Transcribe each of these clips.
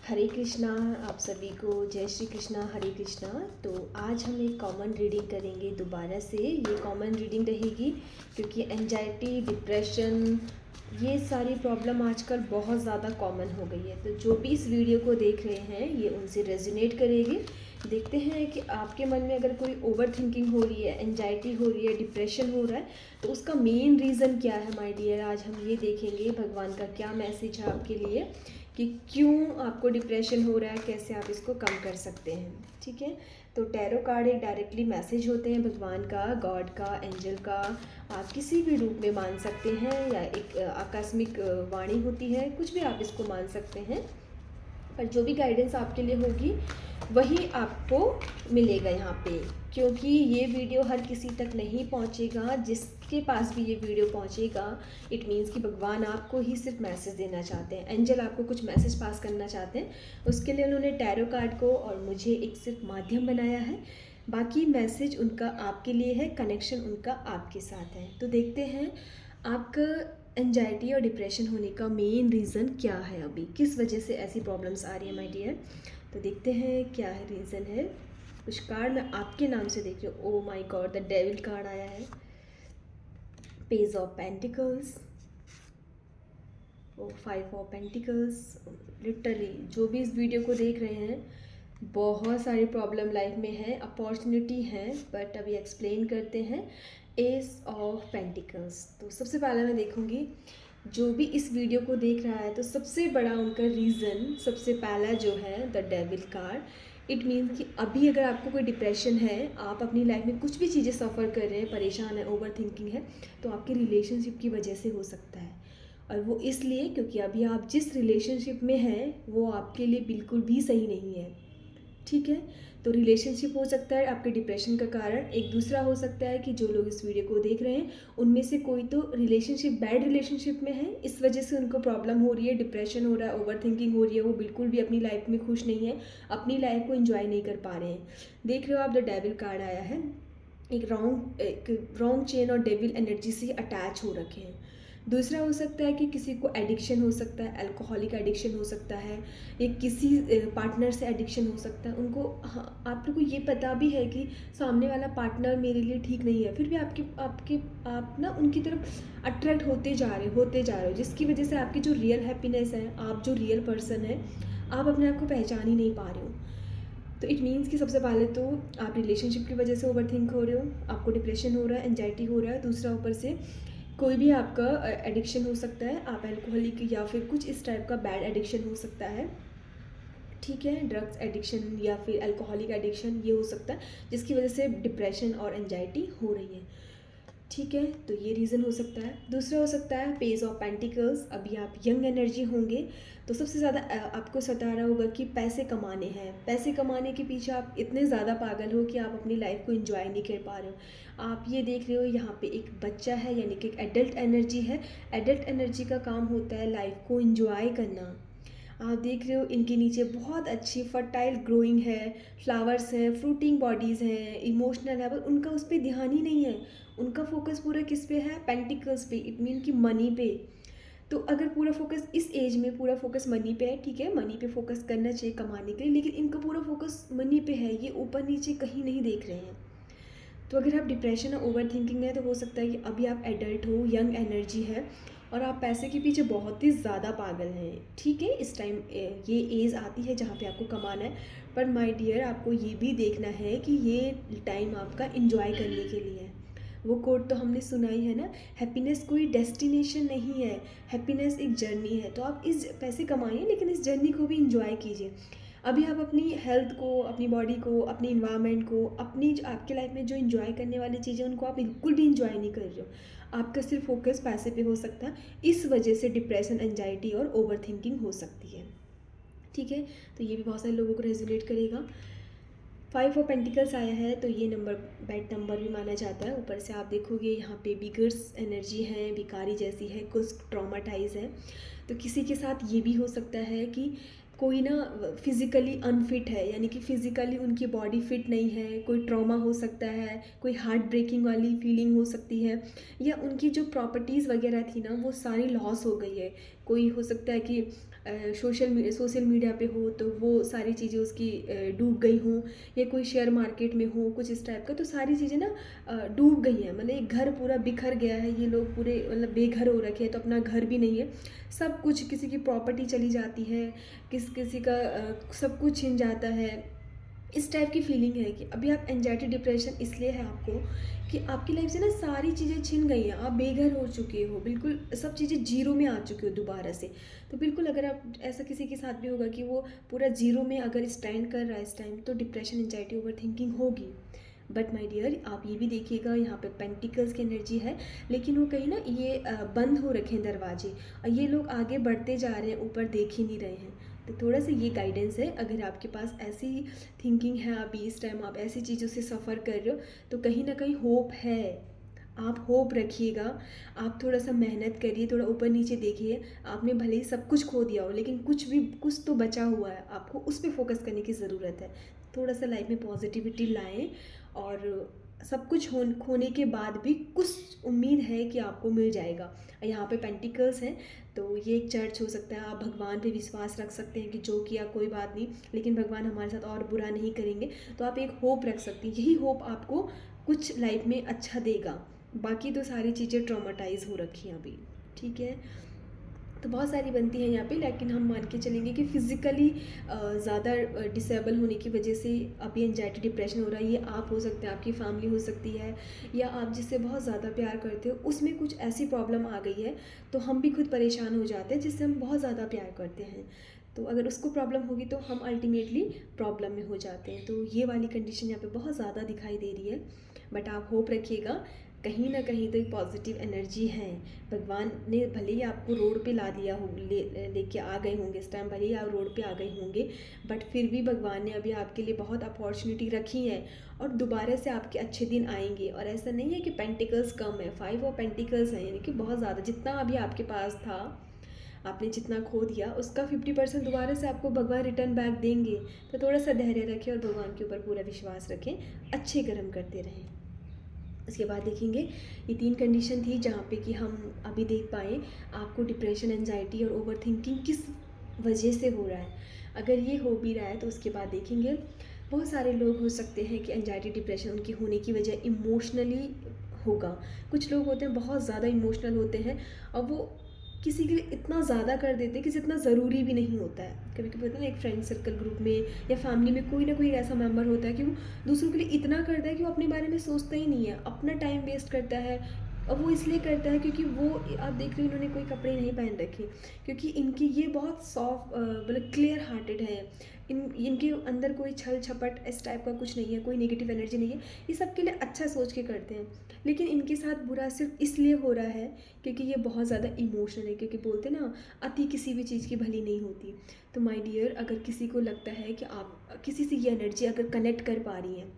हरे कृष्णा। आप सभी को जय श्री कृष्णा, हरे कृष्णा। तो आज हम एक कॉमन रीडिंग करेंगे दोबारा से। ये कॉमन रीडिंग रहेगी क्योंकि एंजाइटी, डिप्रेशन, ये सारी प्रॉब्लम आजकल बहुत ज़्यादा कॉमन हो गई है। तो जो भी इस वीडियो को देख रहे हैं ये उनसे रेजोनेट करेगी। देखते हैं कि आपके मन में अगर कोई ओवर थिंकिंग हो रही है, एंजाइटी हो रही है, डिप्रेशन हो रहा है, तो उसका मेन रीज़न क्या है माय डियर। आज हम ये देखेंगे भगवान का क्या मैसेज है आपके लिए कि क्यों आपको डिप्रेशन हो रहा है, कैसे आप इसको कम कर सकते हैं। ठीक है, तो टैरो कार्ड एक डायरेक्टली मैसेज होते हैं भगवान का, गॉड का, एंजल का। आप किसी भी रूप में मान सकते हैं या एक आकस्मिक वाणी होती है, कुछ भी आप इसको मान सकते हैं। पर जो भी गाइडेंस आपके लिए होगी वही आपको मिलेगा यहाँ पे, क्योंकि ये वीडियो हर किसी तक नहीं पहुँचेगा। जिसके पास भी ये वीडियो पहुँचेगा इट मीन्स कि भगवान आपको ही सिर्फ मैसेज देना चाहते हैं, एंजल आपको कुछ मैसेज पास करना चाहते हैं। उसके लिए उन्होंने टैरो कार्ड को और मुझे एक सिर्फ माध्यम बनाया है। बाकी मैसेज उनका आपके लिए है, कनेक्शन उनका आपके साथ है। तो देखते हैं आपका एंजाइटी और डिप्रेशन होने का मेन रीज़न क्या है, अभी किस वजह से ऐसी प्रॉब्लम्स आ रही है माय डियर। तो देखते हैं क्या है रीज़न है। कुछ कार्ड मैं आपके नाम से देख रही हूँ। Oh my god, the devil card आया है, page of pentacles, oh 5 of pentacles. Literally जो भी इस वीडियो को देख रहे हैं बहुत सारी प्रॉब्लम लाइफ में है, अपॉर्चुनिटी है, बट अभी एक्सप्लेन करते हैं। S of pentacles. तो सबसे पहले मैं देखूंगी जो भी इस वीडियो को देख रहा है तो सबसे बड़ा उनका रीज़न, सबसे पहला जो है the devil card. It means कि अभी अगर आपको कोई डिप्रेशन है, आप अपनी लाइफ में कुछ भी चीज़ें सफ़र कर रहे हैं, परेशान है, ओवर थिंकिंग है, तो आपके रिलेशनशिप की वजह से हो सकता है। और वो इसलिए क्योंकि अभी आप जिस रिलेशनशिप में हैं वो आपके लिए बिल्कुल भी सही नहीं है। ठीक है, तो रिलेशनशिप हो सकता है आपके डिप्रेशन का कारण। एक दूसरा हो सकता है कि जो लोग इस वीडियो को देख रहे हैं उनमें से कोई तो रिलेशनशिप, बैड रिलेशनशिप में है, इस वजह से उनको प्रॉब्लम हो रही है, डिप्रेशन हो रहा है, ओवर थिंकिंग हो रही है, वो बिल्कुल भी अपनी लाइफ में खुश नहीं है, अपनी लाइफ को एंजॉय नहीं कर पा रहे हैं। देख रहे हो आप, द डेविल कार्ड आया है। एक रॉन्ग चेन और डेविल एनर्जी से अटैच हो रखे हैं। दूसरा हो सकता है कि किसी को एडिक्शन हो सकता है, अल्कोहलिक एडिक्शन हो सकता है, या किसी पार्टनर से एडिक्शन हो सकता है उनको। हाँ, आप लोग को ये पता भी है कि सामने वाला पार्टनर मेरे लिए ठीक नहीं है, फिर भी आपके आपके आप ना उनकी तरफ अट्रैक्ट होते जा रहे हो, जिसकी वजह से आपकी जो रियल हैप्पीनेस है, आप जो रियल पर्सन है, आप अपने आप को पहचान ही नहीं पा रहे हो। तो इट मीन्स कि सबसे पहले तो आप रिलेशनशिप की वजह से ओवर थिंक हो रहे हो, आपको डिप्रेशन हो रहा है, एंजाइटी हो रहा है। दूसरा ऊपर से कोई भी आपका एडिक्शन हो सकता है, आप अल्कोहलिक या फिर कुछ इस टाइप का बैड एडिक्शन हो सकता है। ठीक है, ड्रग्स एडिक्शन या फिर अल्कोहलिक एडिक्शन ये हो सकता है जिसकी वजह से डिप्रेशन और एंजाइटी हो रही है। ठीक है, तो ये रीज़न हो सकता है। दूसरा हो सकता है पेज ऑफ पेंटिकल्स। अभी आप यंग एनर्जी होंगे तो सबसे ज़्यादा आपको सता रहा होगा कि पैसे कमाने हैं, पैसे कमाने के पीछे आप इतने ज़्यादा पागल हो कि आप अपनी लाइफ को एंजॉय नहीं कर पा रहे हो। आप ये देख रहे हो यहाँ पे एक बच्चा है, यानी कि एक एडल्ट एनर्जी है। एडल्ट एनर्जी का काम होता है लाइफ को एंजॉय करना। आप देख रहे हो इनके नीचे बहुत अच्छी फर्टाइल ग्रोइंग है, फ्लावर्स हैं, फ्रूटिंग बॉडीज़ हैं, इमोशनल है, पर उनका उस पर ध्यान ही नहीं है। उनका फोकस पूरा किस पे है? पेंटिकल्स पे, इट मीन कि मनी पे। तो अगर पूरा फोकस इस एज में पूरा फोकस मनी पे है, ठीक है, मनी पे फोकस करना चाहिए कमाने के लिए, लेकिन इनका पूरा फोकस मनी पे है, ये ऊपर नीचे कहीं नहीं देख रहे हैं। तो अगर आप डिप्रेशन और ओवर थिंकिंग में है तो हो सकता है कि अभी आप एडल्ट हो, यंग एनर्जी है और आप पैसे के पीछे बहुत ही ज़्यादा पागल हैं। ठीक है, इस टाइम ये एज आती है जहाँ पे आपको कमाना है, पर माय डियर आपको ये भी देखना है कि ये टाइम आपका इंजॉय करने के लिए है। वो कोट तो हमने सुना ही है ना, हैप्पीनेस कोई डेस्टिनेशन नहीं है, हैप्पीनेस एक जर्नी है। तो आप इस पैसे कमाइए लेकिन इस जर्नी को भी इंजॉय कीजिए। अभी आप अपनी हेल्थ को, अपनी बॉडी को, अपनी इन्वायरमेंट को, अपनी जो आपके लाइफ में जो इंजॉय करने वाली चीज़ें उनको आप बिल्कुल भी इंजॉय नहीं कर रहे हो। आपका सिर्फ फोकस पैसे पे हो सकता है, इस वजह से डिप्रेशन, एंजाइटी और ओवर थिंकिंग हो सकती है। ठीक है, तो ये भी बहुत सारे लोगों को रेजोनेट करेगा। 5 ऑफ पेंटिकल्स आया है तो ये नंबर बैड नंबर भी माना जाता है। ऊपर से आप देखोगे यहाँ पे बिगर्स एनर्जी है, भिखारी जैसी है, कुछ ट्रॉमाटाइज है। तो किसी के साथ ये भी हो सकता है कि कोई ना फिज़िकली अनफिट है, यानी कि फ़िज़िकली उनकी बॉडी फिट नहीं है, कोई ट्रॉमा हो सकता है, कोई हार्ट ब्रेकिंग वाली फीलिंग हो सकती है, या उनकी जो प्रॉपर्टीज़ वगैरह थी ना वो सारी लॉस हो गई है। कोई हो सकता है कि सोशल मीडिया पे हो तो वो सारी चीज़ें उसकी डूब गई हों, या कोई शेयर मार्केट में हो कुछ इस टाइप का, तो सारी चीज़ें ना डूब गई हैं। मतलब एक घर पूरा बिखर गया है, ये लोग पूरे मतलब बेघर हो रखे हैं, तो अपना घर भी नहीं है, सब कुछ, किसी की प्रॉपर्टी चली जाती है, किसी का सब कुछ छिन जाता है। इस टाइप की फीलिंग है कि अभी आप एंजाइटी डिप्रेशन इसलिए है आपको कि आपकी लाइफ से ना सारी चीज़ें छिन गई हैं, आप बेघर हो चुके हो, बिल्कुल सब चीज़ें जीरो में आ चुकी हो दोबारा से। तो बिल्कुल अगर आप ऐसा किसी के साथ भी होगा कि वो पूरा जीरो में अगर स्टैंड कर रहा है इस टाइम, तो डिप्रेशन, एंजाइटी, ओवर थिंकिंग होगी। बट माय डियर, आप ये भी देखिएगा, यहाँ पे पेंटिकल्स की एनर्जी है, लेकिन वो कहीं ना ये बंद हो रखे हैं दरवाजे, और ये लोग आगे बढ़ते जा रहे हैं, ऊपर देख ही नहीं रहे हैं। तो थोड़ा सा ये गाइडेंस है, अगर आपके पास ऐसी थिंकिंग है, अभी इस टाइम आप ऐसी चीज़ों से सफ़र कर रहे हो, तो कहीं ना कहीं होप है, आप होप रखिएगा। आप थोड़ा सा मेहनत करिए, थोड़ा ऊपर नीचे देखिए। आपने भले ही सब कुछ खो दिया हो, लेकिन कुछ तो बचा हुआ है, आपको उस पर फोकस करने की ज़रूरत है। थोड़ा सा लाइफ में पॉजिटिविटी लाएं, और सब कुछ खोने के बाद भी कुछ उम्मीद है कि आपको मिल जाएगा। यहाँ पे पेंटिकल्स हैं, तो ये एक चर्च हो सकता है। आप भगवान पे विश्वास रख सकते हैं कि जो किया कोई बात नहीं, लेकिन भगवान हमारे साथ और बुरा नहीं करेंगे। तो आप एक होप रख सकती हैं, यही होप आपको कुछ लाइफ में अच्छा देगा। बाकी तो सारी चीज़ें ट्रॉमाटाइज़ हो रखी हैं अभी, ठीक है। तो बहुत सारी बनती हैं यहाँ पे, लेकिन हम मान के चलेंगे कि फ़िज़िकली ज़्यादा डिसेबल होने की वजह से अभी एंजाइटी डिप्रेशन हो रहा है। ये आप हो सकते हैं, आपकी फैमिली हो सकती है, या आप जिससे बहुत ज़्यादा प्यार करते हो उसमें कुछ ऐसी प्रॉब्लम आ गई है, तो हम भी खुद परेशान हो जाते हैं जिससे हम बहुत ज़्यादा प्यार करते हैं। तो अगर उसको प्रॉब्लम होगी तो हम अल्टीमेटली प्रॉब्लम में हो जाते हैं। तो ये वाली कंडीशन यहाँ पे बहुत ज़्यादा दिखाई दे रही है। बट आप होप रखिएगा, कहीं ना कहीं तो एक पॉजिटिव एनर्जी है। भगवान ने भले ही आपको रोड पे ला दिया हो, लेके आ गए होंगे इस टाइम, भले ही आप रोड पे आ गए होंगे, बट फिर भी भगवान ने अभी आपके लिए बहुत अपॉर्चुनिटी रखी है, और दोबारा से आपके अच्छे दिन आएंगे। और ऐसा नहीं है कि पेंटिकल्स कम है, 5 ऑफ पेंटिकल्स हैं, यानी कि बहुत ज़्यादा। जितना अभी आपके पास था, आपने जितना खो दिया, उसका 50% दोबारा से आपको भगवान रिटर्न बैक देंगे। तो थोड़ा सा धैर्य रखें और भगवान के ऊपर पूरा विश्वास रखें, अच्छे कर्म करते रहें। उसके बाद देखेंगे, ये 3 कंडीशन थी जहाँ पे कि हम अभी देख पाएँ आपको डिप्रेशन, एंजाइटी और ओवर थिंकिंग किस वजह से हो रहा है। अगर ये हो भी रहा है तो उसके बाद देखेंगे, बहुत सारे लोग हो सकते हैं कि एंजाइटी डिप्रेशन उनकी होने की वजह इमोशनली होगा। कुछ लोग होते हैं बहुत ज़्यादा इमोशनल होते हैं, और वो किसी के लिए इतना ज़्यादा कर देते हैं कि जितना ज़रूरी भी नहीं होता है। कभी कभी होता है ना, एक फ्रेंड सर्कल ग्रुप में या फैमिली में कोई ना कोई ऐसा मेंबर होता है कि वो दूसरों के लिए इतना करता है कि वो अपने बारे में सोचता ही नहीं है, अपना टाइम वेस्ट करता है। और वो इसलिए करता है क्योंकि वो, आप देख रहे हो इन्होंने कोई कपड़े नहीं पहन रखे, क्योंकि इनकी ये बहुत सॉफ्ट, मतलब क्लियर हार्टेड है। इनके अंदर कोई छल छपट इस टाइप का कुछ नहीं है, कोई नेगेटिव एनर्जी नहीं है, ये सबके लिए अच्छा सोच के करते हैं। लेकिन इनके साथ बुरा सिर्फ इसलिए हो रहा है क्योंकि ये बहुत ज़्यादा इमोशनल है, क्योंकि बोलते ना, अति किसी भी चीज़ की भली नहीं होती। तो माय डियर, अगर किसी को लगता है कि आप किसी से ये एनर्जी अगर कनेक्ट कर पा रही हैं,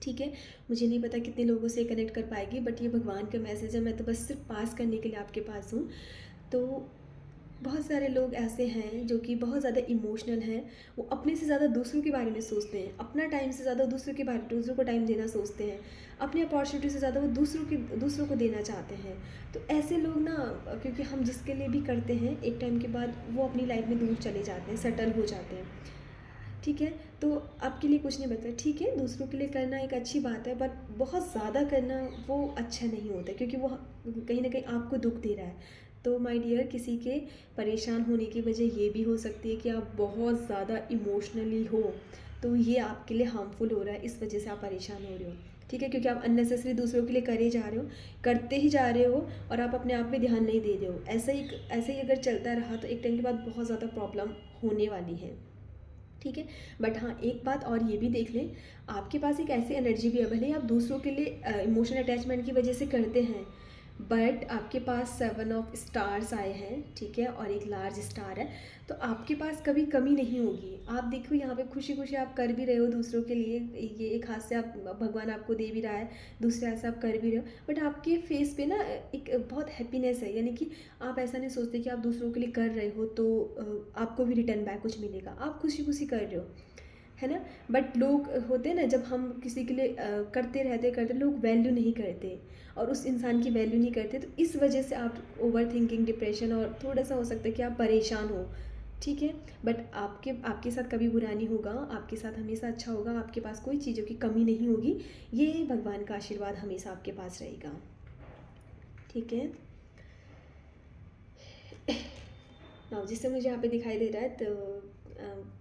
ठीक है, मुझे नहीं पता कितने लोगों से कनेक्ट कर पाएगी, बट ये भगवान का मैसेज है, मैं तो बस सिर्फ पास करने के लिए आपके पास हूँ। तो बहुत सारे लोग ऐसे हैं जो कि बहुत ज़्यादा इमोशनल हैं, वो अपने से ज़्यादा दूसरों के बारे में सोचते हैं, अपना टाइम से ज़्यादा दूसरों को टाइम देना सोचते हैं, अपनी अपॉर्चुनिटी से ज़्यादा वो दूसरों को देना चाहते हैं। तो ऐसे लोग ना, क्योंकि हम जिसके लिए भी करते हैं, एक टाइम के बाद वो अपनी लाइफ में दूर चले जाते हैं, सेटल हो जाते हैं, ठीक है। तो आपके लिए कुछ नहीं बता, ठीक है, दूसरों के लिए करना एक अच्छी बात है, बट बहुत ज़्यादा करना वो अच्छा नहीं होता, क्योंकि वो कहीं ना कहीं आपको दुख दे रहा है। तो माय डियर, किसी के परेशान होने की वजह ये भी हो सकती है कि आप बहुत ज़्यादा इमोशनली हो, तो ये आपके लिए हार्मफुल हो रहा है, इस वजह से आप परेशान हो रहे हो, ठीक है, क्योंकि आप अननेसेसरी दूसरों के लिए करे जा रहे हो, करते ही जा रहे हो, और आप अपने आप पे ध्यान नहीं दे रहे हो। ऐसे ही अगर चलता रहा तो एक टाइम के बाद बहुत ज़्यादा प्रॉब्लम होने वाली है, ठीक है। बट हाँ, एक बात और ये भी देख लें, आपके पास एक ऐसी एनर्जी भी है, भले ही आप दूसरों के लिए इमोशनल अटैचमेंट की वजह से करते हैं, बट आपके पास 7 ऑफ स्टार्स आए हैं, ठीक है, और एक लार्ज स्टार है, तो आपके पास कभी कमी नहीं होगी। आप देखो यहाँ पे खुशी खुशी आप कर भी रहे हो दूसरों के लिए, ये एक हाथ से आप, भगवान आपको दे भी रहा है, दूसरे हाथ से आप कर भी रहे हो, बट आपके फेस पे ना एक बहुत हैप्पीनेस है, यानी कि आप ऐसा नहीं सोचते कि आप दूसरों के लिए कर रहे हो तो आपको भी रिटर्न बैक कुछ मिलेगा, आप खुशी खुशी कर रहे हो, है ना। बट लोग होते हैं ना, जब हम किसी के लिए करते रहते लोग वैल्यू नहीं करते और उस इंसान की वैल्यू नहीं करते, तो इस वजह से आप ओवर थिंकिंग, डिप्रेशन और थोड़ा सा हो सकता है कि आप परेशान हो, ठीक है। बट आपके साथ कभी बुरा नहीं होगा, आपके साथ हमेशा अच्छा होगा, आपके पास कोई चीज़ों की कमी नहीं होगी, ये भगवान का आशीर्वाद हमेशा आपके पास रहेगा, ठीक है। नाउ जिससे मुझे यहाँ पे दिखाई दे रहा है, तो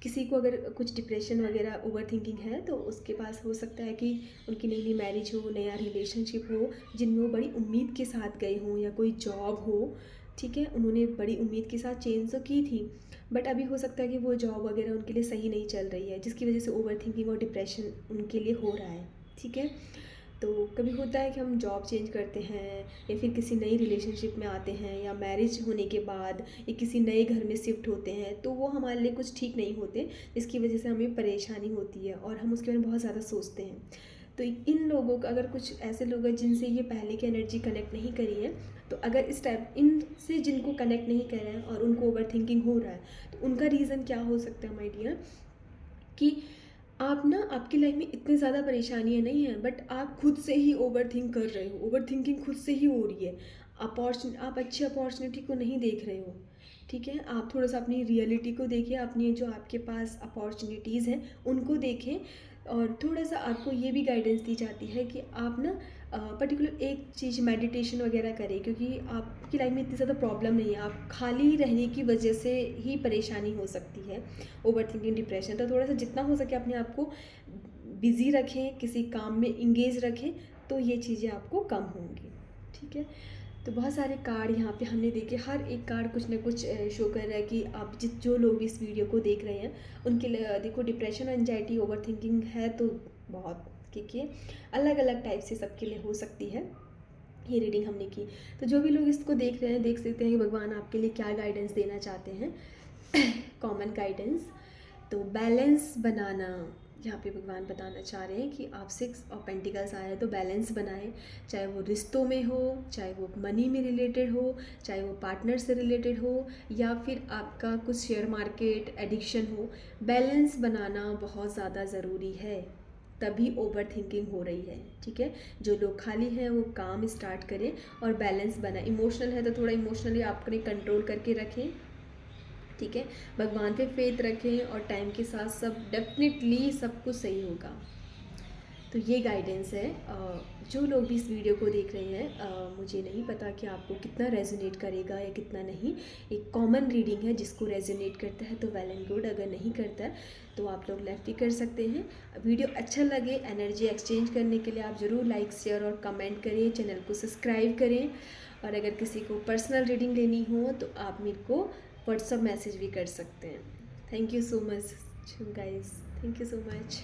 किसी को अगर कुछ डिप्रेशन वगैरह, ओवर थिंकिंग है, तो उसके पास हो सकता है कि उनकी नई नई मैरिज हो, नया रिलेशनशिप हो, जिनमें वो बड़ी उम्मीद के साथ गए हों, या कोई जॉब हो, ठीक है, उन्होंने बड़ी उम्मीद के साथ चेंज तो की थी, बट अभी हो सकता है कि वो जॉब वगैरह उनके लिए सही नहीं चल रही है, जिसकी वजह से ओवर थिंकिंग और डिप्रेशन उनके लिए हो रहा है, ठीक है। तो कभी होता है कि हम जॉब चेंज करते हैं, या फिर किसी नई रिलेशनशिप में आते हैं, या मैरिज होने के बाद या किसी नए घर में शिफ्ट होते हैं, तो वो हमारे लिए कुछ ठीक नहीं होते, जिसकी वजह से हमें परेशानी होती है और हम उसके बारे में बहुत ज़्यादा सोचते हैं। तो इन लोगों का, अगर कुछ ऐसे लोग हैं जिनसे ये पहले की एनर्जी कनेक्ट नहीं करी है, तो अगर इस टाइप इनसे जिनको कनेक्ट नहीं कर रहे हैं और उनको ओवर थिंकिंग हो रहा है, तो उनका रीज़न क्या हो सकता है माय डियर, कि आप ना, आपकी लाइफ में इतनी ज़्यादा परेशानियाँ नहीं हैं, बट आप खुद से ही ओवर थिंक कर रहे हो, ओवर थिंकिंग खुद से ही हो रही है। आप अच्छी अपॉर्चुनिटी को नहीं देख रहे हो, ठीक है। आप थोड़ा सा अपनी रियलिटी को देखिए, अपनी जो आपके पास अपॉर्चुनिटीज़ हैं उनको देखें, और थोड़ा सा आपको ये भी गाइडेंस दी जाती है कि आप ना पर्टिकुलर एक चीज़ मेडिटेशन वगैरह करें, क्योंकि आपकी लाइफ में इतनी ज़्यादा प्रॉब्लम नहीं है, आप खाली रहने की वजह से ही परेशानी हो सकती है, ओवर थिंकिंग, डिप्रेशन। तो थोड़ा सा जितना हो सके अपने आप को बिज़ी रखें, किसी काम में इंगेज रखें, तो ये चीज़ें आपको कम होंगी, ठीक है। तो बहुत सारे कार्ड यहाँ पे हमने देखे, हर एक कार्ड कुछ ना कुछ शो कर रहा है कि आप जो लोग भी इस वीडियो को देख रहे हैं, उनके लिए देखो, डिप्रेशन, एंजाइटी, ओवर थिंकिंग है तो बहुत, क्योंकि अलग अलग टाइप से सबके लिए हो सकती है। ये रीडिंग हमने की, तो जो भी लोग इसको देख रहे हैं, देख सकते हैं कि भगवान आपके लिए क्या गाइडेंस देना चाहते हैं। कॉमन गाइडेंस, तो बैलेंस बनाना, यहाँ पे भगवान बताना चाह रहे हैं कि आप 6 ऑफ पेंटिकल्स आए हैं, तो बैलेंस बनाएं, चाहे वो रिश्तों में हो, चाहे वो मनी में रिलेटेड हो, चाहे वो पार्टनर से रिलेटेड हो, या फिर आपका कुछ शेयर मार्केट एडिक्शन हो, बैलेंस बनाना बहुत ज़्यादा ज़रूरी है, तभी ओवर थिंकिंग हो रही है, ठीक है। जो लोग खाली हैं वो काम स्टार्ट करें और बैलेंस बनाएं। इमोशनल है तो थोड़ा इमोशनली आप अपने कंट्रोल करके रखें, ठीक है। भगवान पे फेथ रखें, और टाइम के साथ सब डेफिनेटली सब कुछ सही होगा। तो ये गाइडेंस है। जो लोग भी इस वीडियो को देख रहे हैं, मुझे नहीं पता कि आपको कितना रेजोनेट करेगा या कितना नहीं। एक कॉमन रीडिंग है, जिसको रेजोनेट करता है तो वेल एंड गुड, अगर नहीं करता है तो आप लोग लेफ्ट ही कर सकते हैं। वीडियो अच्छा लगे, एनर्जी एक्सचेंज करने के लिए आप ज़रूर लाइक, शेयर और कमेंट करें, चैनल को सब्सक्राइब करें, और अगर किसी को पर्सनल रीडिंग लेनी हो तो आप मेरे को व्हाट्सअप मैसेज भी कर सकते हैं। Thank you so much guys, thank you so much.